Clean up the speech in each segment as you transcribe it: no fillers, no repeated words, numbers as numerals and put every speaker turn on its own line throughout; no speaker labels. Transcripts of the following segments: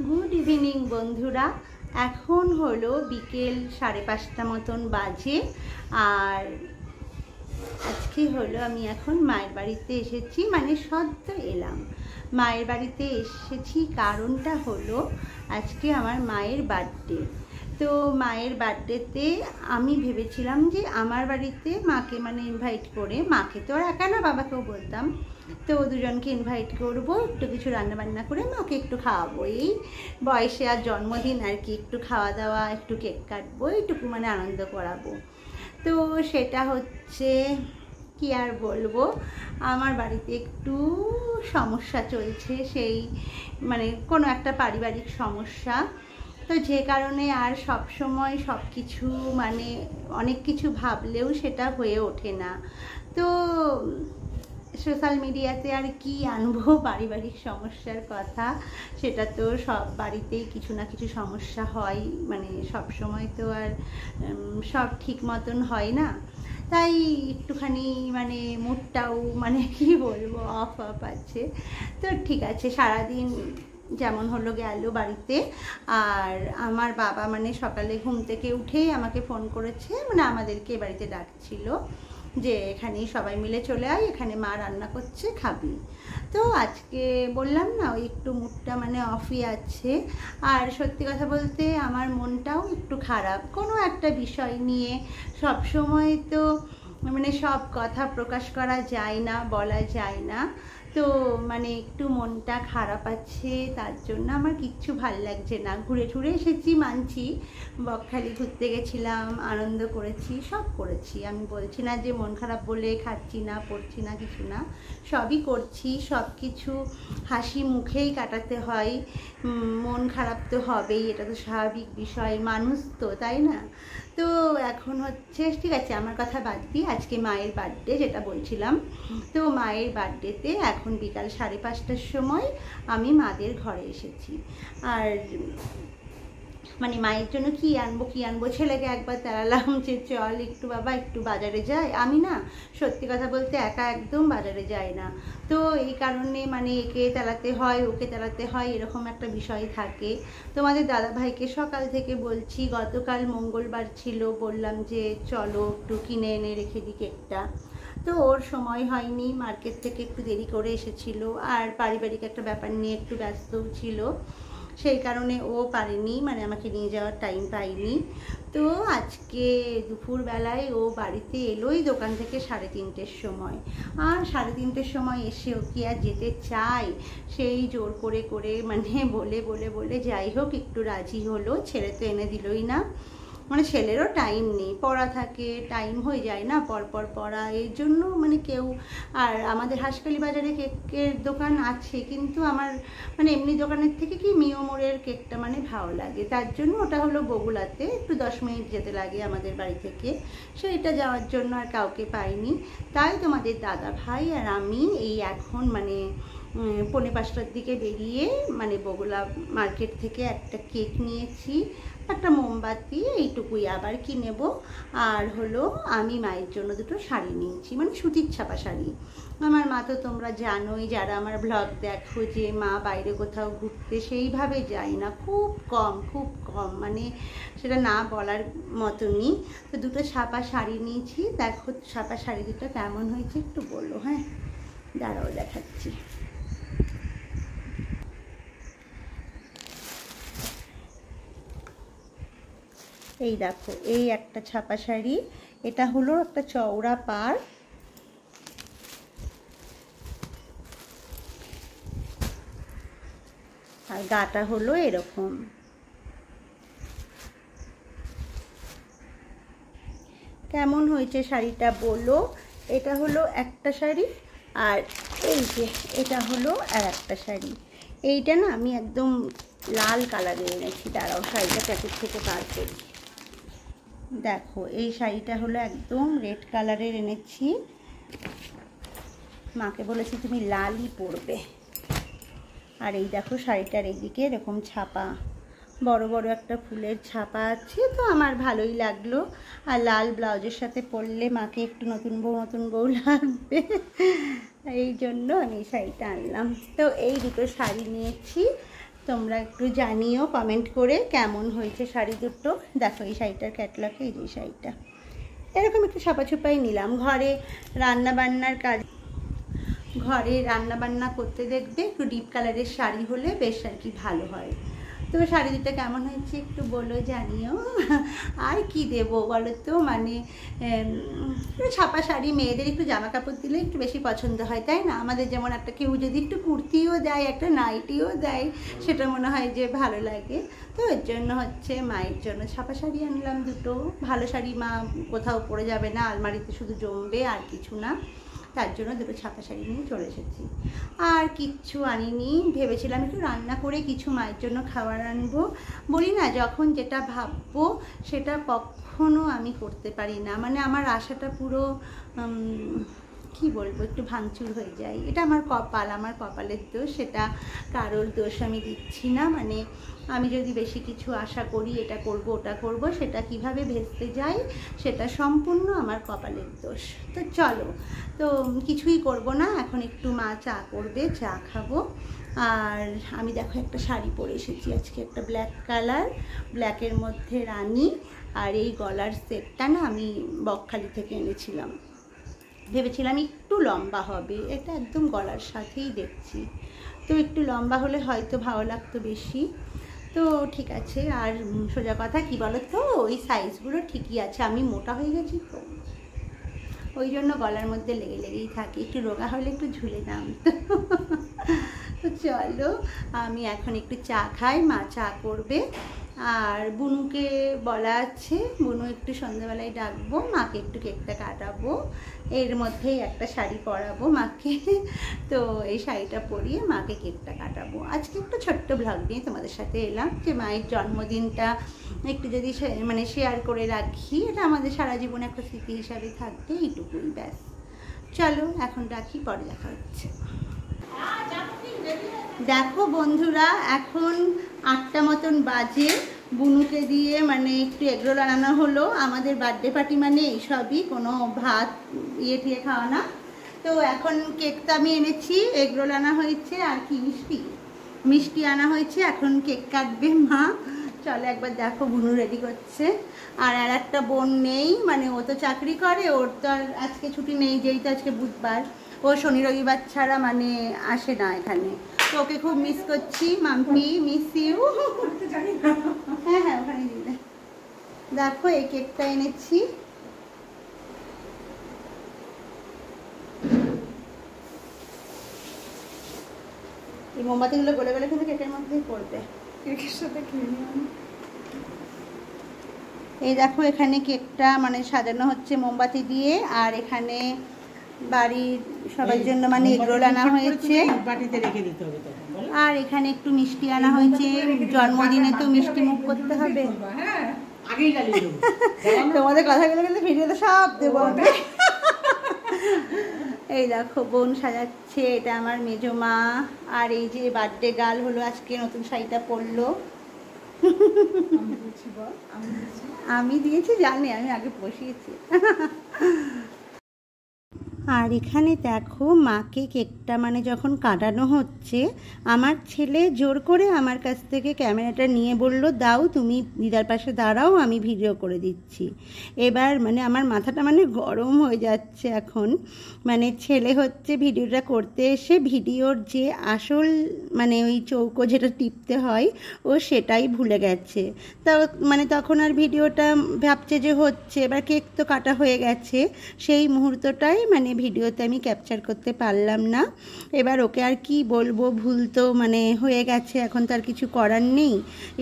Good evening বন্ধুরা। এখন হলো বিকেল 5:30 মতন বাজে। আর আজকে হলো আমি এখন মায়ের বাড়িতে এসেছি, মানে সদ্য এলাম। মায়ের বাড়িতে এসেছি কারণটা হলো আজকে আমার মায়ের বার্থডে। তো মায়ের বার্থডেতে আমি ভেবেছিলাম যে আমার বাড়িতে মাকে মানে ইনভাইট করে, মাকে তো আর একা না বাবাকেও বলতাম, তো দুজনকে ইনভাইট করব, একটু কিছু রান্নাবান্না করে মাকে একটু খাওয়াবো। এই বয়সে আর জন্মদিন আর কি, একটু খাওয়া দাওয়া, একটু কেক কাটবো, এইটুকু মানে আনন্দ করাবো। তো সেটা হচ্ছে কি আর বলবো, আমার বাড়িতে একটু সমস্যা চলছে, সেই মানে কোনো একটা পারিবারিক সমস্যা। তো যে কারণে আর সব সময় সব কিছু মানে অনেক কিছু ভাবলেও সেটা হয়ে ওঠে না। তো সোশ্যাল মিডিয়াতে আর কি আনবো পারিবারিক সমস্যার কথা, সেটা তো সব বাড়িতেই কিছু না কিছু সমস্যা হয়, মানে সব সময় তো আর সব ঠিক মতন হয় না। তাই একটুখানি মানে মুডটাও মানে কি বলবো অফ আছে। তো ঠিক আছে, সারাদিন যেমন হলো গেল বাড়িতে। আর আমার বাবা মানে সকালে ঘুম থেকে উঠেই আমাকে ফোন করেছে, মানে আমাদেরকে বাড়িতে ডাকছিল যে এখানেই সবাই মিলে চলে আয়, এখানে মা রান্না করছে, খাবি। তো আজকে বললাম না, ওই একটু মুডটা মানে অফই আছে। আর সত্যি কথা বলতে আমার মনটাও একটু খারাপ কোনো একটা বিষয় নিয়ে। সব সময় তো মানে সব কথা প্রকাশ করা যায় না, বলা যায় না। তো মানে একটু মনটা খারাপ আছে, তার জন্য আমার কিচ্ছু ভাল লাগছে না। ঘুরে ঘুরে এসেছি মানছি, বকখালি ঘুরতে গেছিলাম, আনন্দ করেছি, সব করেছি। আমি বলছি না যে মন খারাপ বলে খাচ্ছি না, পড়ছি না, কিছু না, সবই করছি। সব কিছু হাসি মুখেই কাটাতে হয়, মন খারাপ তো হবেই, এটা তো স্বাভাবিক বিষয়, মানুষ তো, তাই না? তো এখন হচ্ছে ঠিক আছে, আমার কথা বাদ দিই, আজকে মায়ের বার্থডে যেটা বলছিলাম। তো মায়ের বার্থডেতে এখন বিকাল 5:30টার সময় আমি মাদের ঘরে এসেছি। আর মানে মায়ের জন্য কি আনবো, ছেলেকে একবার তাড়ালাম যে চল একটু বাবা একটু বাজারে যাই। আমি না সত্যি কথা বলতে একা একদম বাজারে যাই না, তো এই কারণে মানে একে তাড়াতে হয়, ওকে তাড়াতে হয়, এরকম একটা বিষয় থাকে। তোমাদের দাদাভাইকে সকাল থেকে বলছি, গতকাল মঙ্গলবার ছিল, বললাম যে চলো একটু কিনে এনে রেখে দিই কেকটা। তো ওর সময় হয়নি, মার্কেট থেকে একটু দেরি করে এসেছিল, আর পারিবারিক একটা ব্যাপার নিয়ে একটু ব্যস্তও ছিল, সেই কারণে ও পারেনি, মানে আমাকে নিয়ে যাওয়ার টাইম পাইনি। তো আজকে দুপুরবেলায় ও বাড়িতে এলোই দোকান থেকে 3:30-এর সময়। আর 3:30-এর সময় এসে ও কি আর যেতে চায়, সেই জোর করে করে মানে বলে বলে বলে যাই হোক একটু রাজি হলো। ছেলে তো এনে দিলই না, মানে ছেলেরও টাইম নেই, পড়া থাকে, টাইম হয়ে যায় না পরপর পড়া, এর জন্য মানে কেউ। আর আমাদের হাঁসখালি বাজারে কেকের দোকান আছে, কিন্তু আমার মানে এমনি দোকানের থেকে কি মিও মোড়ের কেকটা মানে ভালো লাগে, তার জন্য ওটা হলো বগুলাতে, একটু 10 মিনিট যেতে লাগে আমাদের বাড়ি থেকে, সেইটা যাওয়ার জন্য আর কাউকে পাইনি। তাই তোমাদের দাদা ভাই আর আমি এই এখন মানে 4:45টার দিকে বেরিয়ে মানে বগুলা মার্কেট থেকে একটা কেক নিয়েছি, একটা মোমবাতি, এইটুকুই। আবার কি নেব, আর হলো আমি মায়ের জন্য দুটো শাড়ি নিয়েছি, মানে সুতির ছাপা শাড়ি। আমার মা তো তোমরা জানোই, যারা আমার ব্লগ দেখো, যে মা বাইরে কোথাও ঘুরতে সেইভাবে যায় না, খুব কম, মানে সেটা না বলার মতনই। তো দুটো ছাপা শাড়ি নিয়েছি, দেখো ছাপা শাড়ি দুটো কেমন হয়েছে একটু বলো। হ্যাঁ দাঁড়াও দেখাচ্ছি। এই দেখো, এই একটা ছাপা শাড়ি, এটা হলো একটা চওড়া পাড়, আর গাটা হলো এরকম। কেমন হয়েছে শাড়িটা বলো। এটা হলো একটা শাড়ি, আর এই যে এটা হলো আর একটা শাড়ি। এইটা না আমি একদম লাল কালারের এনেছি, দাঁড়াও শাড়িটা প্যাকেট থেকে বার করি। দেখো এই শাড়িটা হলো একদম রেড কালারের এনেছি, মাকে বলেছি তুমি লালই পরবে। আর এই দেখো শাড়িটার এইদিকে এরকম ছাপা, বড় বড় একটা ফুলের ছাপা আছে, তো আমার ভালোই লাগলো। আর লাল ব্লাউজের সাথে পরলে মাকে একটু নতুন বউ লাগবে, এই জন্য আমি এই শাড়িটা আনলাম। তো এই দুটো শাড়ি নিয়েছি, তোমরা একটু জানিও কমেন্ট করে কেমন হয়েছে শাড়ি দুটো। দেখো এই শাড়িটার ক্যাটলগে এই যে শাড়িটা এরকম একটু ছাপাছুপাই নিলাম। ঘরে রান্নাবান্না করতে দেখবে একটু ডিপ কালারের শাড়ি হলে বেশ আর কি ভালো হয়। তো শাড়ি দুটো কেমন হয়েছে একটু বলো, জানিও। আর কি দেবো বলো তো, মানে ছাপা শাড়ি মেয়েদের একটু জামা কাপড় দিলে একটু বেশি পছন্দ হয়, তাই না? আমাদের যেমন একটা কেউ যদি একটু কুর্তিও দেয়, একটা নাইটিও দেয়, সেটা মনে হয় যে ভালো লাগে। তো এর জন্য হচ্ছে মায়ের জন্য ছাপা শাড়ি আনলাম দুটো। ভালো শাড়ি মা কোথাও পরে যাবে না, আলমারিতে শুধু জমবে আর কিছু না, তার জন্য দুটো ছাপা শাড়ি নিয়ে চলে এসেছি। আর কিচ্ছু আনিনি, ভেবেছিলাম একটু রান্না করে কিছু মায়ের জন্য খাবার আনবো। বলি না, যখন যেটা ভাববো সেটা কখনো আমি করতে পারি না, মানে আমার আশাটা পুরো কি বলবো, একটু ভাঙচুর হয়ে যায়। এটা আমার কপাল, আমার কপালের দোষ, সেটা কারোর দোষ আমি দিচ্ছি না। মানে আমি যদি বেশি কিছু আশা করি, এটা করব ওটা করব, সেটা কিভাবে ভেস্তে যায় সেটা সম্পূর্ণ আমার কপালের দোষ। তো চলো, তো কিছুই করব না, এখন একটু মা চা করবে, চা খাবো। আর আমি দেখো একটা শাড়ি পরে এসেছি আজকে, একটা ব্ল্যাক কালার, ব্ল্যাকের মধ্যে রানী। আর এই গলার সেটটা না আমি বকখালি থেকে এনেছিলাম, ভেবেছিলাম একটু লম্বা হবে, এটা একদম গলার সাথেই দেখছি, তো একটু লম্বা হলে হয়তো ভালো লাগতো বেশি। তো ঠিক আছে। আর সোজা কথা কি বলো তো, ওই সাইজগুলো ঠিকই আছে, আমি মোটা হয়ে গেছি তো ওই জন্য গলার মধ্যে লেগেই থাকে, একটু রোগা হলে একটু ঝুলে নামতো। তো চলো আমি এখন একটু চা খাই, মা চা করবে। আর বুনুকে বলা আছে, বুনু একটু সন্ধ্যাবেলায় ডাকবো, মাকে একটু কেকটা কাটাবো, এর মধ্যেই একটা শাড়ি পরাবো মাকে। তো এই শাড়িটা পরিয়ে মাকে কেকটা কাটাবো। আজকে একটু ছোট্ট ব্লগ নিয়ে তোমাদের সাথে এলাম, যে মায়ের জন্মদিনটা একটু যদি মানে শেয়ার করে রাখি, এটা আমাদের সারা জীবনে একটা স্মৃতি হিসাবে থাকবে, এইটুকুই ব্যাস। চলো এখন রাখি, পরে দেখা হচ্ছে। দেখো বন্ধুরা, এখন 8টা মতন বাজে, বুনুকে দিয়ে মানে একটু এগরোল আনানো হলো। আমাদের বার্থডে পার্টি মানে এইসবই, কোনো ভাত টিয়ে খাওয়া না। তো এখন কেকটা আমি এনেছি, এগরোল আনা হয়েছে, আর কি মিষ্টি আনা হয়েছে। এখন কেক কাটবে মা। চলো একবার দেখো, বুনু রেডি করছে। আর একটা বোন নেই, মানে ও তো চাকরি করে, ওর তো আর আজকে ছুটি নেই, যেহেতু আজকে বুধবার, ও শনি রবিবার ছাড়া মানে আসে না এখানে। তো ওকে খুব মিস করছি, মাম্পি মিস ইউ। হ্যাঁ হ্যাঁ ওখানে দিলে। দেখো এই কেকটা এনেছি, এই মোমবাতিগুলো গলে গলে কিন্তু কেকের মধ্যেই পড়বে, কেকের সাথে খেয়ে নিলাম। এই দেখো এখানে কেকটা মানে সাজানো হচ্ছে মোমবাতি দিয়ে, আর এখানে বাড়ির সবার জন্য মানে এগরোল আনা হয়েছে, বাটিতে রেখে দিতে হবে। আর এখানে একটু মিষ্টি আনা হয়েছে, জন্মদিনে তো মিষ্টি মুখ করতে হবে। তোমাদের কথাগুলো কিন্তু ভিডিওতে সব দেবো। এই দেখো বোন সাজাচ্ছে, এটা আমার মেজো মা। আর এই যে বার্থডে গার্ল হলো, আজকে নতুন শাড়িটা পরলো। আমি দিয়েছি জানি, আমি আগে বসিয়েছি। আর এখানে দেখো মাকে কেকটা মানে যখন কাটানো হচ্ছে, আমার ছেলে জোর করে আমার কাছ থেকে ক্যামেরাটা নিয়ে বলল, দাও তুমি দিদার পাশে দাঁড়াও, আমি ভিডিও করে দিচ্ছি। এবার মানে আমার মাথাটা মানে গরম হয়ে যাচ্ছে এখন। মানে ছেলে হচ্ছে ভিডিওটা করতে এসে ভিডিওর যে আসল মানে ওই চৌকো যেটা টিপতে হয়, ও সেটাই ভুলে গেছে। তা মানে তখন আর ভিডিওটা ভাবছে যে হচ্ছে, এবার কেক তো কাটা হয়ে গেছে, সেই মুহূর্তটাই মানে ভিডিওতে আমি ক্যাপচার করতে পারলাম না। এবার ওকে আর কি বলবো, ভুল তো মানে হয়ে গেছে, এখন তো আর কিছু করার নেই।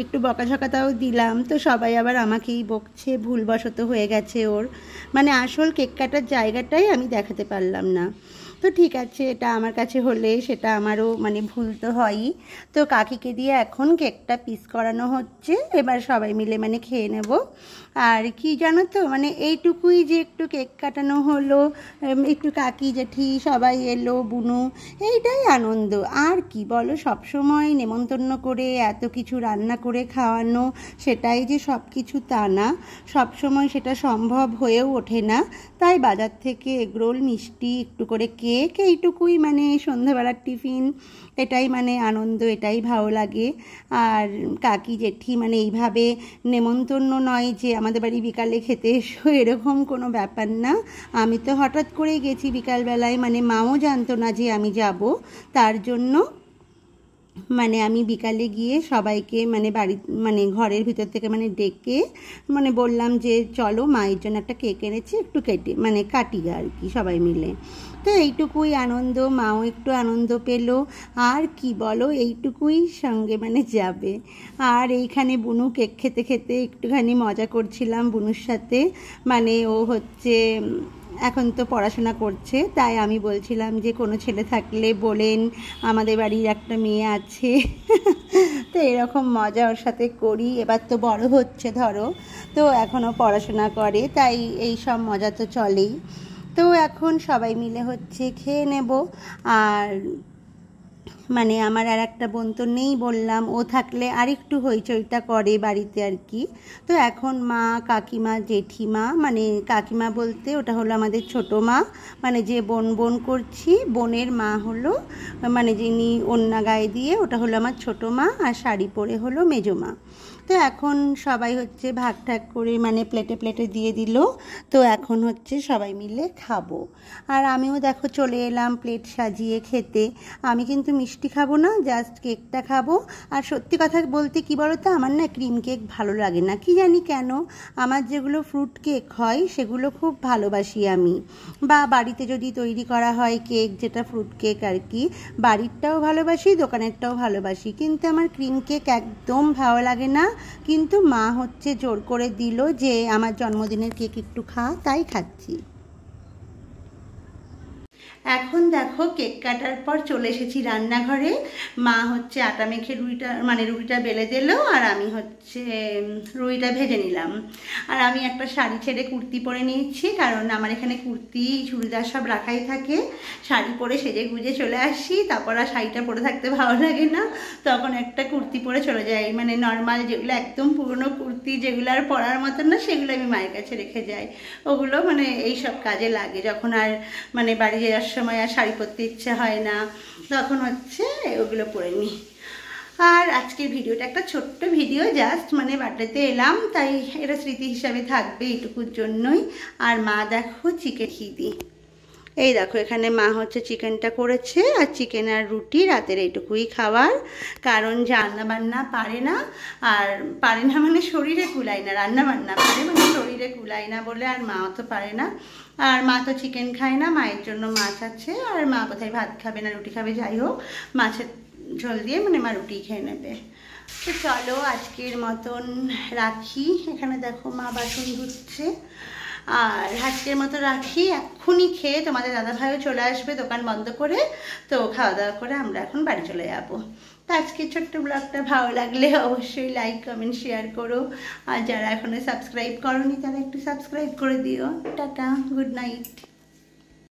একটু বকাঝকাটাও দিলাম, তো সবাই আবার আমাকেই বকছে, ভুলবশত হয়ে গেছে ওর, মানে আসল কেক কাটার জায়গাটাই আমি দেখাতে পারলাম না। তো ঠিক আছে, এটা আমার কাছে হলে সেটা আমারও মানে ভুল তো হয়ই। তো কাকিকে দিয়ে এখন কেকটা পিস করানো হচ্ছে, এবার সবাই মিলে মানে খেয়ে নেব। আর কি জানো তো, মানে এইটুকুই যে একটু কেক কাটানো হলো, একটু কাকি জেঠি সবাই এলো, বুনু, এইটাই আনন্দ। আর কি বলো, সবসময় নেমন্তন্ন করে এত কিছু রান্না করে খাওয়ানো, সেটাই যে সব কিছু তা না, সবসময় সেটা সম্ভব হয়েও ওঠে না। তাই বাজার থেকে এগরোল, মিষ্টি, একটু করে কেক, কেক এইটুকুই, মানে সন্ধ্যাবেলার টিফিন, এটাই মানে আনন্দ, এটাই ভালো লাগে। আর কাকি জেঠি মানে এইভাবে নেমন্তন্ন নয় যে আমাদের বাড়ি বিকালে খেতে এসো, এরকম কোনো ব্যাপার না। আমি তো হঠাৎ করেই গেছি বিকালবেলায়, মানে মাও জানতো না যে আমি যাব, তার জন্য মানে আমি বিকালে গিয়ে সবাইকে মানে বাড়ি মানে ঘরের ভিতর থেকে মানে ডেকে মানে বললাম যে চলো মায়ের জন্য একটা কেক এনেছি, একটু কেটে মানে কাটি আর কি সবাই মিলে। তো এইটুকুই আনন্দ, মাও একটু আনন্দ পেল, আর কি বলো, এইটুকুই সঙ্গে মানে যাবে। আর এইখানে বুনু কেক খেতে খেতে একটুখানি মজা করছিলাম বুনুর সাথে, মানে ও হচ্ছে এখন তো পড়াশোনা করছে, তাই আমি বলছিলাম যে কোনো ছেলে থাকলে বলেন, আমাদের বাড়ির একটা মেয়ে আছে। তো এরকম মজা ওর সাথে করি, এবার তো বড় হচ্ছে ধরো, তো এখনও পড়াশোনা করে, তাই এই সব মজা তো চলেই। তো এখন সবাই মিলে হচ্ছে খেয়ে নেব। আর মানে আমার আর একটা বোন তো নেই বললাম, ও থাকলে আরেকটু হইচইটা করে বাড়িতে আর কি। তো এখন মা, কাকিমা, জেঠিমা, মানে কাকিমা বলতে ওটা হলো আমাদের ছোটো মা, মানে যে বোন করছি বোনের মা হলো, মানে যিনি ওড়না গায়ে দিয়ে, ওটা হলো আমার ছোটো মা, আর শাড়ি পরে হলো মেজো মা। তো এখন সবাই হচ্ছে ভাগ ঠাক করে মানে প্লেটে প্লেটে দিয়ে দিল, তো এখন হচ্ছে সবাই মিলে খাবো। আর আমিও দেখো চলে এলাম প্লেট সাজিয়ে খেতে। আমি কিন্তু মিষ্টি খাবো না, জাস্ট কেকটা খাবো। আর সত্যি কথা বলতে কি বলো তো, আমার না ক্রিম কেক ভালো লাগে না, কি জানি কেন। আমার যেগুলো ফ্রুট কেক হয় সেগুলো খুব ভালোবাসি আমি, বা বাড়িতে যদি তৈরি করা হয় কেক, যেটা ফ্রুট কেক আর কি, বাড়িরটাও ভালোবাসি, দোকানেরটাও ভালোবাসি, কিন্তু আমার ক্রিম কেক একদম ভালো লাগে না। কিন্তু মা হচ্ছে জোর করে দিল যে আমার জন্মদিনের কেক একটু খা, তাই খাচ্ছি। এখন দেখো কেক কাটার পর চলে এসেছি রান্নাঘরে। মা হচ্ছে আটা মেখে রুটিটা বেলে দিল, আর আমি হচ্ছে রুটিটা ভেজে নিলাম। আর আমি একটা শাড়ি ছেড়ে কুর্তি পরে নিয়েছি, কারণ আমার এখানে কুর্তি চুড়িদার সব রাখাই থাকে। শাড়ি পরে সেজে গুজে চলে আসি, তারপর আর শাড়িটা পরে থাকতে ভালো লাগে না, তখন একটা কুর্তি পরে চলে যাই, মানে নর্মাল যেগুলো একদম পুরনো কুর্তি, যেগুলো আর পরার মতন না, সেগুলো আমি মায়ের কাছে রেখে যাই। ওগুলো মানে এইসব কাজে লাগে, যখন আর মানে বাড়ি যাওয়ার সময় আর শাড়ি পরতে ইচ্ছে হয় না, তখন হচ্ছে ওগুলো পরে নিই। আর আজকের ভিডিওটা একটা ছোট্ট ভিডিও, জাস্ট মানে বার্থডেতে এলাম, তাই এটা স্মৃতি হিসাবে থাকবে এইটুকুর জন্যই। আর মা দেখো চিকেন খিদি, এই দেখো এখানে মা হচ্ছে চিকেনটা করেছে, আর চিকেন আর রুটি রাতের এইটুকুই খাবার, কারণ রান্না বান্না পারে না। আর পারে না মানে শরীরে কুলায় না, রান্না বান্না পারে মানে শরীরে কুলায় না বলে, আর মা তো পারে না। আর মা তো চিকেন খায় না, মায়ের জন্য মাছ আছে, আর মা বোধহয় ভাত খাবে না, রুটি খাবে, যাই হোক মাছের ঝোল দিয়ে মানে মা রুটি খেয়ে নেবে। তো চলো আজকের মতন রাখি, এখানে দেখো মা বাসন ধুচ্ছে। আর আজকের মতো রাখি, এক্ষুনি খেয়ে তোমাদের দাদাভাইও চলে আসবে দোকান বন্ধ করে, তো খাওয়া দাওয়া করে আমরা এখন বাড়ি চলে যাবো। তো আজকের ছোট্ট ব্লগটা ভালো লাগলে অবশ্যই লাইক কমেন্ট শেয়ার করো, আর যারা এখনো সাবস্ক্রাইব করোনি তারা একটু সাবস্ক্রাইব করে দিও। Tata, good night.